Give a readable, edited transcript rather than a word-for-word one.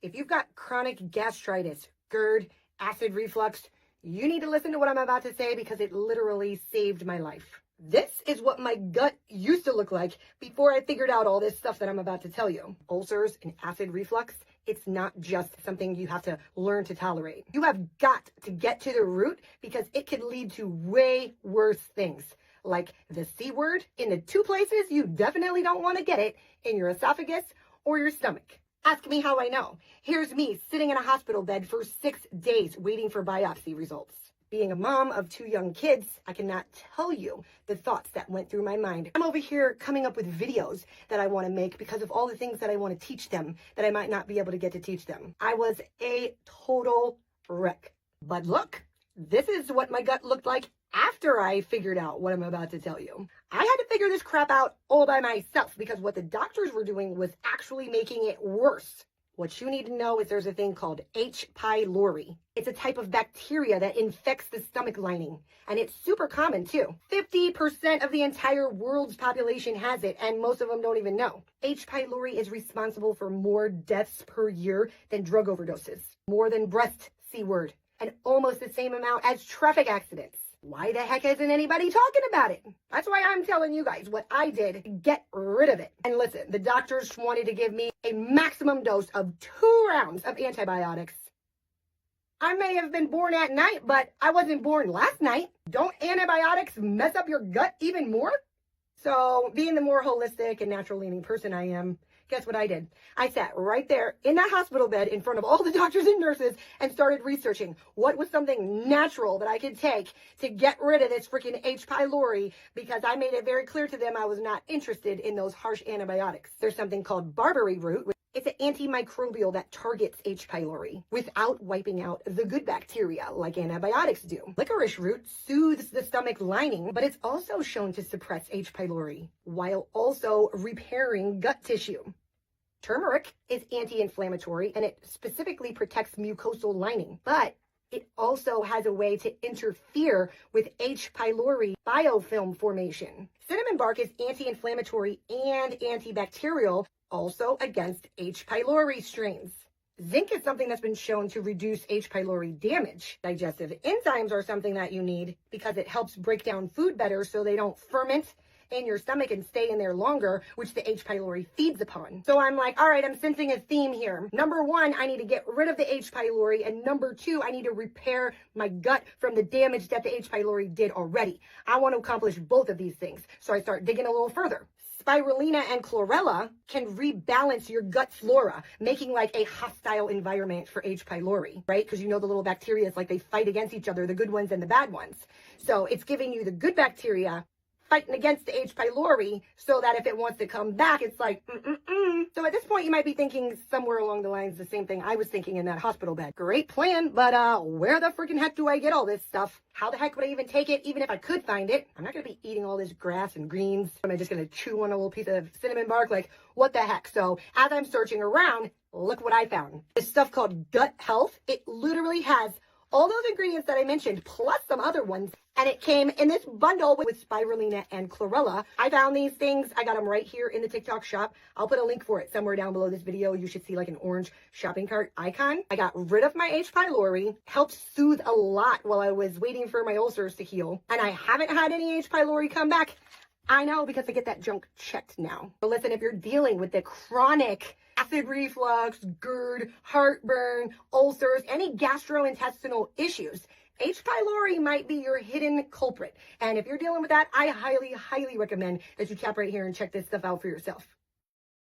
If you've got chronic gastritis, GERD, acid reflux, you need to listen to what I'm about to say because it literally saved my life. This is what my gut used to look like before I figured out all this stuff that I'm about to tell you. Ulcers and acid reflux, it's not just something you have to learn to tolerate. You have got to get to the root because it could lead to way worse things, like the C word in the two places you definitely don't want to get it, in your esophagus or your stomach. Ask me how I know. Here's me sitting in a hospital bed for 6 days waiting for biopsy results. Being a mom of 2 young kids, I cannot tell you the thoughts that went through my mind. I'm over here coming up with videos that I want to make because of all the things that I want to teach them that I might not be able to get to teach them. I was a total wreck. But look, this is what my gut looked like after I figured out what I'm about to tell you. I had to figure this crap out all by myself because what the doctors were doing was actually making it worse. What you need to know is there's a thing called H. pylori. It's a type of bacteria that infects the stomach lining, and it's super common too. 50% of the entire world's population has it, and most of them don't even know. H. pylori is responsible for more deaths per year than drug overdoses, more than breast C word, and almost the same amount as traffic accidents. Why the heck isn't anybody talking about it? That's why I'm telling you guys what I did to get rid of it. And listen, the doctors wanted to give me a maximum dose of 2 rounds of antibiotics. I may have been born at night, but I wasn't born last night. Don't antibiotics mess up your gut even more? So, being the more holistic and natural leaning person I am, guess what I did? I sat right there in that hospital bed in front of all the doctors and nurses and started researching what was something natural that I could take to get rid of this freaking H. pylori, because I made it very clear to them I was not interested in those harsh antibiotics. There's something called barberry root. It's an antimicrobial that targets H. pylori without wiping out the good bacteria like antibiotics do. Licorice root soothes the stomach lining, but it's also shown to suppress H. pylori while also repairing gut tissue. Turmeric is anti-inflammatory and it specifically protects mucosal lining, but it also has a way to interfere with H. pylori biofilm formation. Cinnamon bark is anti-inflammatory and antibacterial, also against H. pylori strains. Zinc is something that's been shown to reduce H. pylori damage. Digestive enzymes are something that you need because it helps break down food better so they don't ferment in your stomach and stay in there longer, which the H. pylori feeds upon. So I'm like, all right, I'm sensing a theme here. Number 1, I need to get rid of the H. pylori, and number 2, I need to repair my gut from the damage that the H. pylori did already. I want to accomplish both of these things. So I start digging a little further. Spirulina and chlorella can rebalance your gut flora, making like a hostile environment for H. pylori, right? Because you know the little bacteria, it's like they fight against each other, the good ones and the bad ones. So it's giving you the good bacteria fighting against the H. pylori so that if it wants to come back, it's like, So at this point, you might be thinking somewhere along the lines the same thing I was thinking in that hospital bed. Great plan, but where the freaking heck do I get all this stuff? How the heck would I even take it, even if I could find it? I'm not going to be eating all this grass and greens. Am I just going to chew on a little piece of cinnamon bark? Like, what the heck? So as I'm searching around, look what I found. This stuff called Gut Health. It literally has all those ingredients that I mentioned, plus some other ones, and it came in this bundle with spirulina and chlorella. I found these things. I got them right here in the TikTok shop. I'll put a link for it somewhere down below this video. You should see like an orange shopping cart icon. I got rid of my H. pylori, helped soothe a lot while I was waiting for my ulcers to heal, and I haven't had any H. pylori come back. I know, because I get that junk checked now. But listen, if you're dealing with the chronic acid reflux, GERD, heartburn, ulcers, any gastrointestinal issues, H. pylori might be your hidden culprit. And if you're dealing with that, I highly, highly recommend that you tap right here and check this stuff out for yourself.